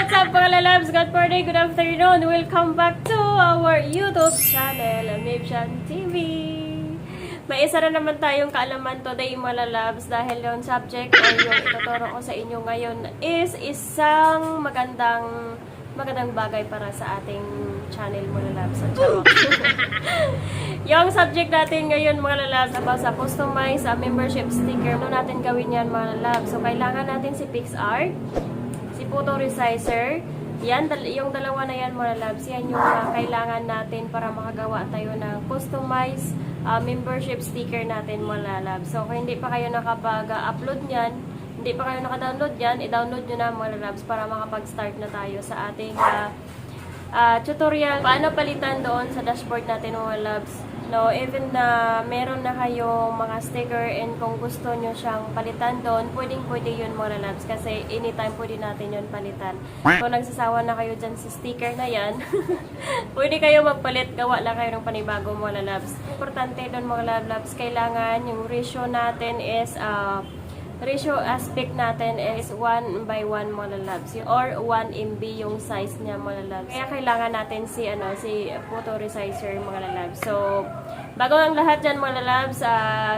what's up mga lalabs? Good morning, good afternoon. Welcome back to our YouTube channel, MYVXHIAN TV. May isa na naman tayong kaalaman today mga lalabs dahil yung subject o yung ituturo ko sa inyo ngayon is isang magandang bagay para sa ating channel mga lalabs. Yung subject natin ngayon mga lalabs about sa customize membership sticker. Ano natin gawin yan mga lalabs? So kailangan natin si PixArt, si photo resizer. Yan, yung dalawa na yan mga lalabs, yan yung kailangan natin para makagawa tayo ng customize membership sticker natin mga lalabs. So kung hindi pa kayo nakapag-upload niyan, hindi pa kayo naka-download yan, i-download nyo na mga lalabs para makapag-start na tayo sa ating tutorial. Paano palitan doon sa dashboard natin mga lalabs. No, even na meron na kayong mga sticker and kung gusto nyo siyang palitan doon, pwede yun mga lalabs kasi anytime pwede natin yun palitan. Kung nagsasawa na kayo dyan sa sticker na yan, pwede kayo magpalit, gawa lang kayo ng panibago mga lalabs. Importante doon mga lalabs, kailangan yung ratio natin is ratio aspect natin is 1:1 mga lalabs or 1 MB yung size niya mga lalabs. Kaya kailangan natin si photo resizer mga lalabs. So bago ang lahat dyan mga lalabs,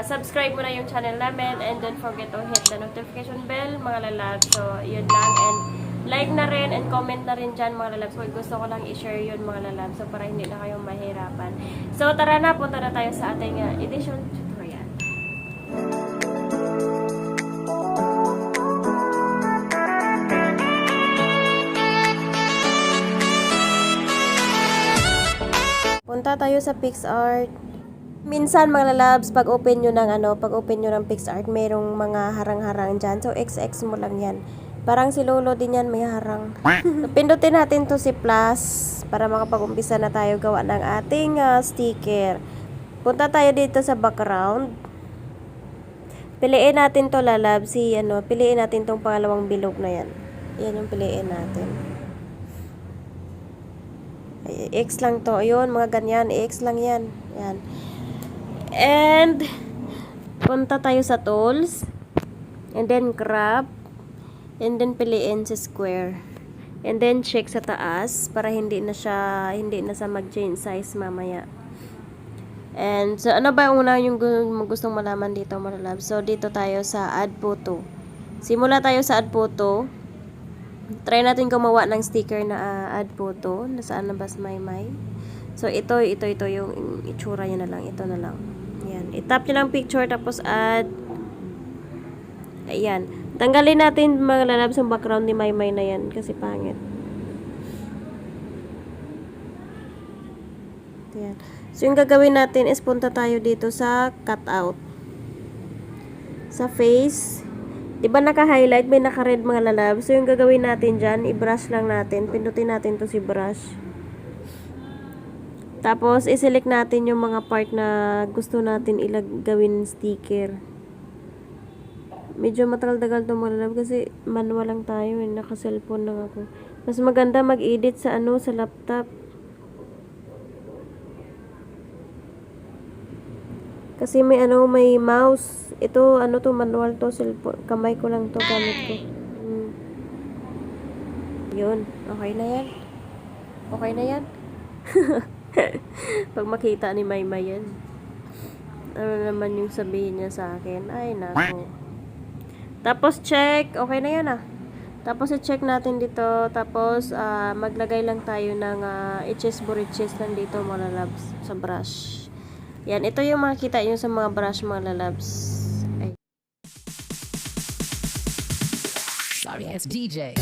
subscribe mo na yung channel namin and don't forget to hit the notification bell mga lalabs. So yun lang, and like na rin and comment na rin dyan mga lalabs. Kung gusto ko lang i-share yun mga lalabs, so para hindi na kayong mahirapan. So tara na, punta na tayo sa ating edition tutorial. Punta tayo sa PixArt. Minsan mga lalabs, pag open nyo ng PixArt, mayroong mga harang-harang dyan. So XX mo lang yan. Parang si Lolo din yan, may harang. So, pindutin natin to si plus para makapag-umpisa na tayo gawa ng ating sticker. Punta tayo dito sa background. Piliin natin to lalabs, piliin natin tong pangalawang bilog na yan. Yan yung piliin natin. X lang to. Ayun, mga ganyan. X lang yan. Yan. And, punta tayo sa tools. And then, crop. And then, piliin sa square. And then, check sa taas para hindi na sa mag-change size mamaya. And, so, ano ba una yung gustong malaman dito, mga lalabs? So, dito tayo sa add photo. Simula tayo sa add photo. Try natin gumawa ng sticker na add photo. Nasaan na ba sa MYMY? So, ito yung itsura niya na lang. Ito na lang. Ayan. I-tap nyo lang picture, tapos add. Ayan. Tanggalin natin mga lalabs ang background ni MYMY na yan kasi pangit. Ayan. So, yung gagawin natin is punta tayo dito sa cutout. Sa face. Diba naka-highlight, may naka-red mga lalabs. So, yung gagawin natin dyan, i-brush lang natin. Pindutin natin to si brush. Tapos, i-select natin yung mga part na gusto natin gawin sticker. Medyo matagal-tagal to mga lalabs kasi manual lang tayo. Naka-cellphone lang ako. Mas maganda mag-edit sa sa laptop. Kasi may may mouse. Ito, to, manual to, cellphone. Kamay ko lang to, gamit ko. Yun. Okay na yan. Okay na yan. Pag makita ni MYMY yan. Ano naman yung sabihin niya sa akin? Ay, nako. Tapos, check. Okay na yan, Tapos, i-check natin dito. Tapos, maglagay lang tayo ng buriches lang dito, mga lalabs, sa brush. Yan, ito yung makikita nyo sa mga brush, mga lalabs. Ay. Sorry, it's DJ.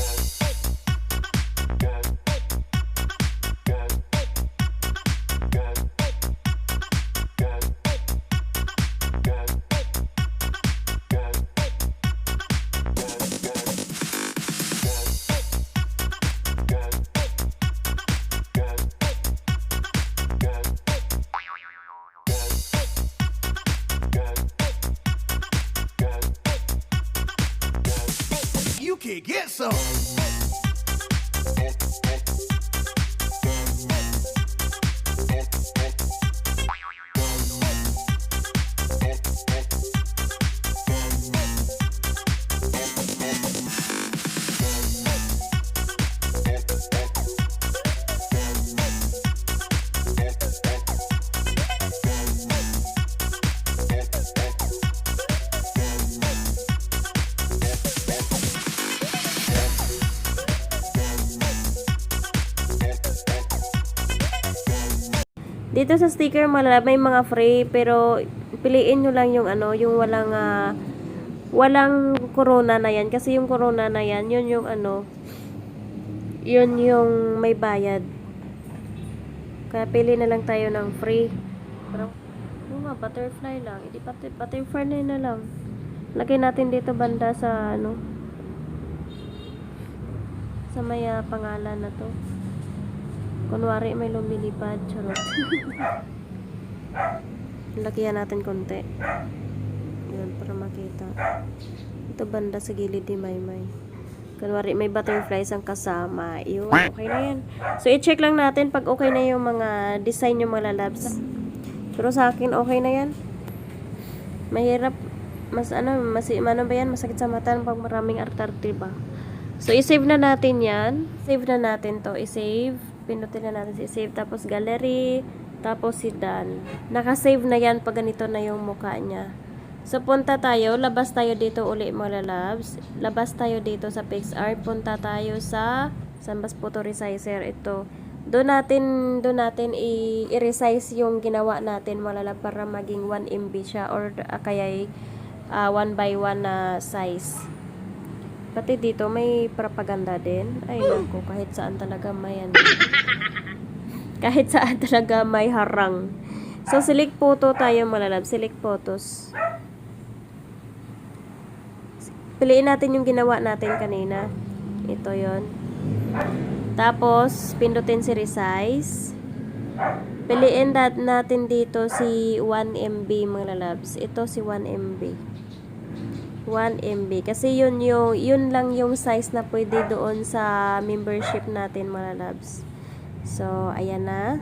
You can get some. Dito sa sticker may mga free, pero piliin nyo lang yung ano, yung walang corona na yan. Kasi yung corona na yan, yun yung ano, yun yung may bayad. Kaya pili na lang tayo ng free. Pero, butterfly lang. Hindi butterfly na lang. Lagay natin dito banda sa ano, sa may pangalan na to. Kunwari may lumilipad, charot. Lakihan natin konti. Yun, para makita. Ito banda sa gilid ni MYMY. Kunwari may butterflies ang kasama. Yun, okay na yan. So, i-check lang natin pag okay na yung mga design yung mga lalabs. Pero sa akin, okay na yan. Mahirap. Ano ba yan? Masakit sa mata pag maraming arte-arte ba? So, i-save na natin yan. Save na natin to. I-save. Pinutin na natin si save. Tapos gallery. Tapos si Dan. Naka-save na yan pag ganito na yung mukha niya. So, punta tayo. Labas tayo dito uli mga lalabs. Labas tayo dito sa PixArt. Punta tayo sa Sambas Photo Resizer. Ito. Doon natin i-resize yung ginawa natin mga lalabs para maging 1 MB siya. Or kaya 1 by 1 na size. Pati dito may propaganda din. Ay naku, kahit saan talaga may ano. Kahit saan talaga may harang. So, select photo tayo mga lalabs. Select photos. Piliin natin yung ginawa natin kanina. Ito yon. Tapos, pindutin si resize. Piliin natin dito si 1 MB mga lalabs. Ito si 1 MB. 1 MB. Kasi yun lang yung size na pwede doon sa membership natin mga lalabs. So, ayan na.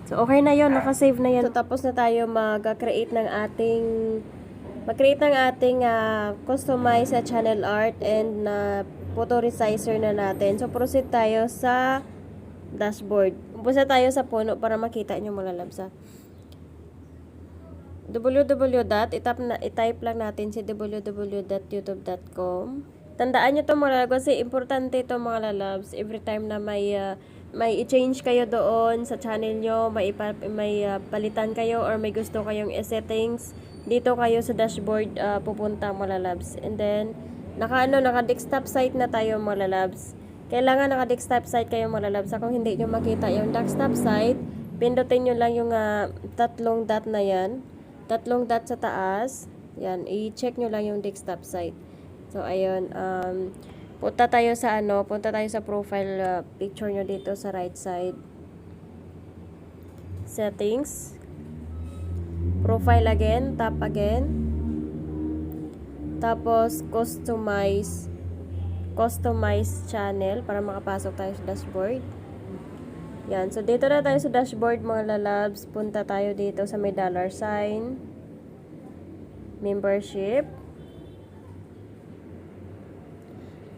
So, okay na yun. Nakasave na yan. So, tapos na tayo mag-create ng ating customize sa channel art and photo resizer na natin. So, proceed tayo sa dashboard. Umpisa tayo sa puno para makita nyo mga lalabs. I-type lang natin si www.youtube.com. Tandaan nyo ito mga lalabs kasi importante ito mga lalabs. Every time na may i-change kayo doon sa channel nyo, may palitan kayo or may gusto kayong settings, dito kayo sa dashboard pupunta mga lalabs. And then, naka-desktop site na tayo mga lalabs. Kailangan naka-desktop site kayo mga lalabs. Kung hindi nyo makita yung desktop site, pindutin nyo lang yung tatlong dot na yan. Tatlong dot sa taas. Yan, i-check nyo lang yung desktop site. So, ayun. Punta tayo sa profile picture nyo dito sa right side. Settings. Profile again. Tap again. Tapos, customize channel para makapasok tayo sa dashboard. Yan. So, dito na tayo sa dashboard, mga lalabs. Punta tayo dito sa may $sign. Membership.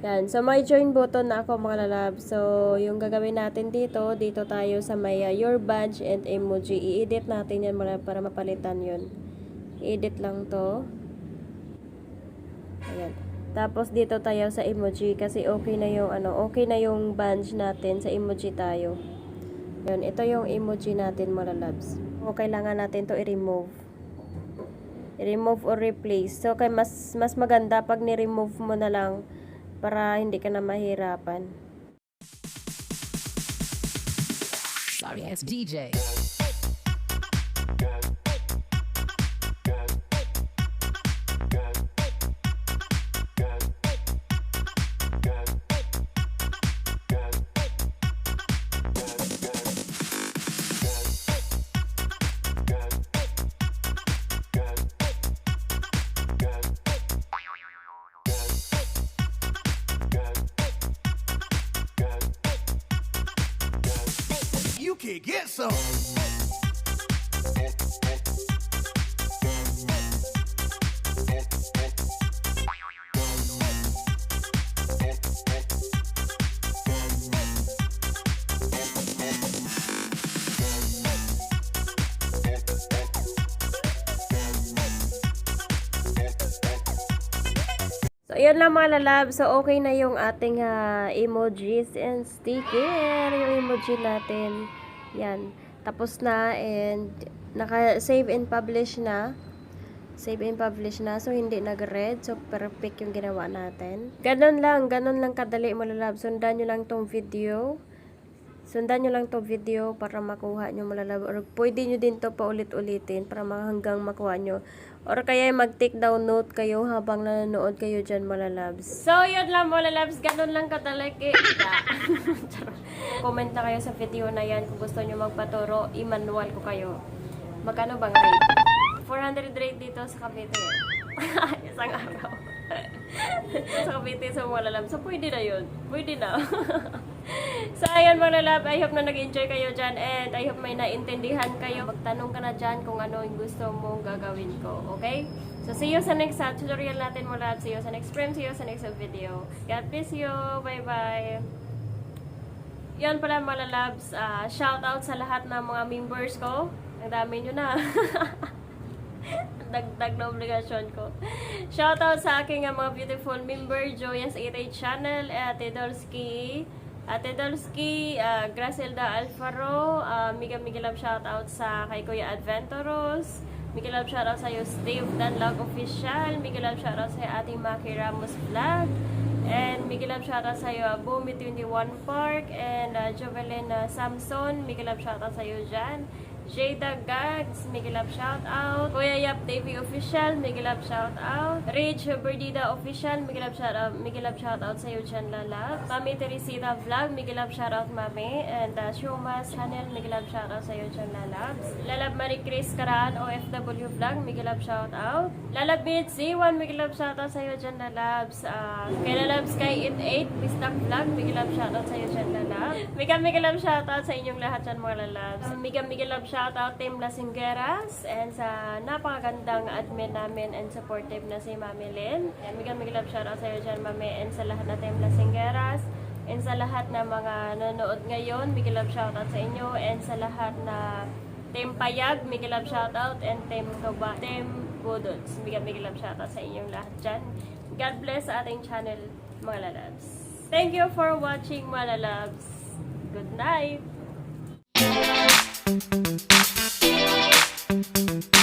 Yan. So, may join button na ako, mga lalabs. So, yung gagawin natin dito tayo sa may your badge and emoji. I-edit natin yan para mapalitan yun. I-edit lang to. Ayan. Tapos, dito tayo sa emoji kasi okay na yung badge natin. Sa emoji tayo. Yun, ito yung emoji natin mga lalabs. O kailangan natin to i-remove. I-remove or replace. So, mas maganda pag ni-remove mo na lang para hindi ka na mahirapan. Sorry, it's DJ. You can get some. So, ayun lang mga lalab. So, okay na yung ating emojis and sticker. Yung emoji natin. Yan. Tapos na and naka-save and publish na. Save and publish na. So, hindi nag-red. So, perfect yung ginawa natin. Ganon lang kadali mo lalab. Sundan nyo lang tong video. Para makuha nyo malalab. Or pwede nyo din to paulit-ulitin para hanggang makuha nyo. Or kaya mag-take down note kayo habang nanonood kayo dyan malalabs. So, yun lang malalabs. Ganon lang kadali. Comment na kayo sa video na yan kung gusto nyo magpaturo. I-manual ko kayo. Magkano bang rate? 400 rate dito sa Cavite. Isang araw. Sa Cavite sa malalab. So, pwede na yun. Pwede na. So, ayun malalab. I hope na nag-enjoy kayo dyan. And I hope may naintindihan kayo. Magtanong ka na dyan kung ano yung gusto mong gagawin ko. Okay? So, see you sa next tutorial natin malalab. See you sa next frame. See you sa next video. God bless you. Bye-bye. Yan pala malalabs. Shout out sa lahat ng mga members ko. Ang dami nyo na. Dagdag na obligasyon ko. Shoutout sa aking mga beautiful member, Joyous 88 Channel, Ate Dolski, Gracelda Alfaro, Mega love shoutout sa kay Kuya Adventuros, Mega love shoutout sa iyo Steve Danlog Official, Mega love shoutout sa ating Maki Ramos Vlog, and Mega love shoutout sa iyo Bumi 21 Park, and Jovelyn Samson, Mega love shoutout sa iyo dyan. Jada Gags, Mega love shout out. Kuya Yap TV Official, Mega love shout out. Rich Berdida Official, Mega love shout out sa iyo dyan lalab. Mami Teresita Vlog, Mega love shout out mami. And Shomas Channel, Mega love shout out sa iyo dyan lalabs. Lalab Marie Chris Karaan OFW Vlog, Mega love shout out. Lalab Mid Z1, Mega love shout out sa iyo dyan lalabs. Kay lalabs kay It 8 Pistak Vlog, Mega love shout out sa iyo dyan lalabs. Mega love shout out sa inyong lahat dyan mga lalabs. Mega love shoutout Team Lasinggeras and sa napakagandang admin namin and supportive na si Mami Lynn. And mega love shoutout sa iyo dyan Mami and sa lahat na Team Lasinggeras and sa lahat na mga nanonood ngayon, mega love shoutout sa inyo and sa lahat na Team Payag, mega love shoutout and Team Toba, Team Budots. Mega love shoutout sa inyong lahat dyan. God bless sa ating channel mga lalabs. Thank you for watching mga lalabs. Good night! Thank you.